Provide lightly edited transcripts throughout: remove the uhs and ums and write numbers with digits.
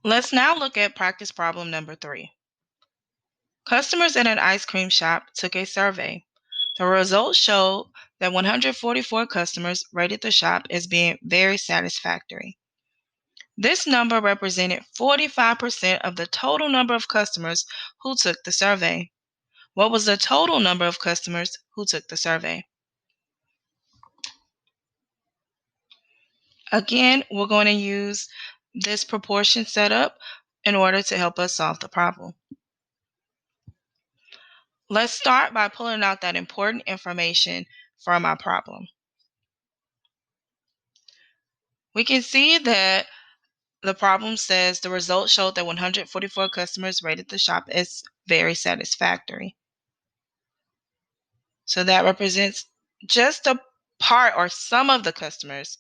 Let's now look at practice problem number 3. Customers at an ice cream shop took a survey. The results showed that 144 customers rated the shop as being very satisfactory. This number represented 45% of the total number of customers who took the survey. What was the total number of customers who took the survey? Again, we're going to use this proportion setup in order to help us solve the problem. Let's start by pulling out that important information from our problem. We can see that the problem says the results showed that 144 customers rated the shop as very satisfactory. So that represents just a part or some of the customers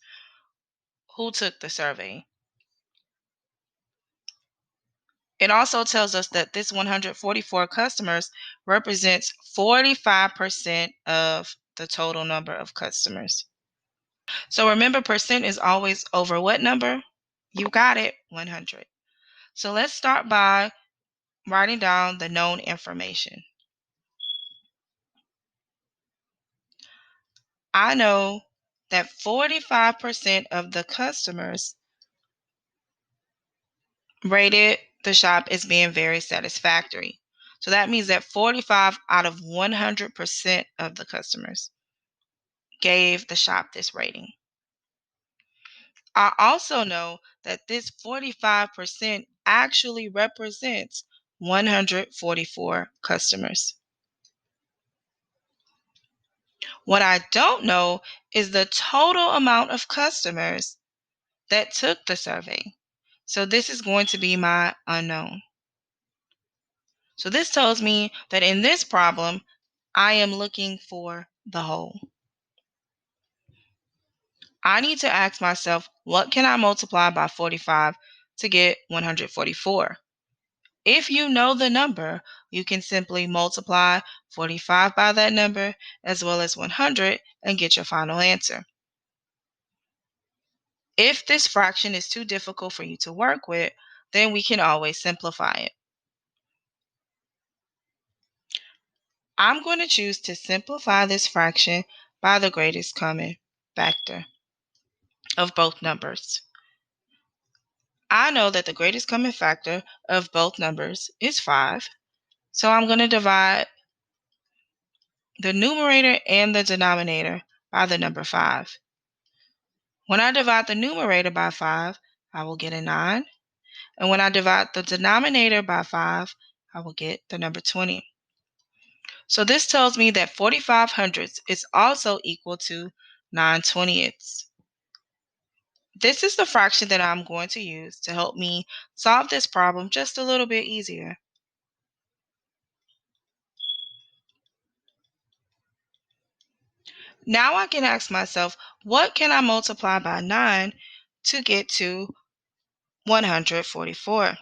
who took the survey. It also tells us that this 144 customers represents 45% of the total number of customers. So remember, percent is always over what number? You got it, 100. So let's start by writing down the known information. I know that 45% of the customers rated the shop as being very satisfactory. So that means that 45 out of 100% of the customers gave the shop this rating. I also know that this 45% actually represents 144 customers. What I don't know is the total amount of customers that took the survey. So this is going to be my unknown. So this tells me that in this problem, I am looking for the whole. I need to ask myself, what can I multiply by 45 to get 144? If you know the number, you can simply multiply 45 by that number as well as 100 and get your final answer. If this fraction is too difficult for you to work with, then we can always simplify it. I'm going to choose to simplify this fraction by the greatest common factor of both numbers. I know that the greatest common factor of both numbers is 5, so I'm going to divide the numerator and the denominator by the number 5. When I divide the numerator by 5, I will get a 9. And when I divide the denominator by 5, I will get the number 20. So this tells me that 45 hundredths is also equal to 9 twentieths. This is the fraction that I'm going to use to help me solve this problem just a little bit easier. Now I can ask myself, what can I multiply by 9 to get to 144?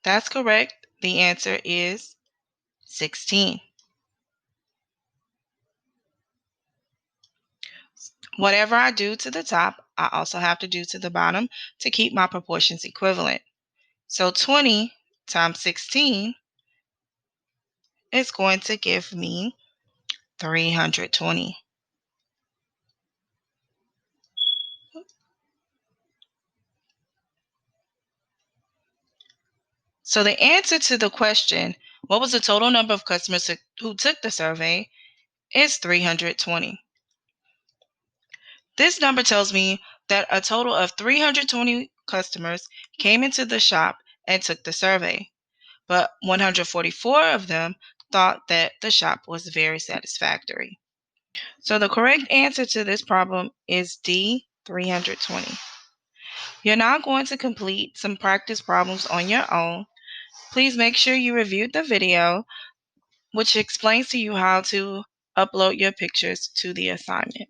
That's correct. The answer is 16. Whatever I do to the top, I also have to do to the bottom to keep my proportions equivalent. So 20 times 16 is going to give me 320. So the answer to the question, what was the total number of customers who took the survey, is 320. This number tells me that a total of 320 customers came into the shop and took the survey, but 144 of them thought that the shop was very satisfactory. So the correct answer to this problem is D, 320. You're now going to complete some practice problems on your own. Please make sure you reviewed the video, which explains to you how to upload your pictures to the assignment.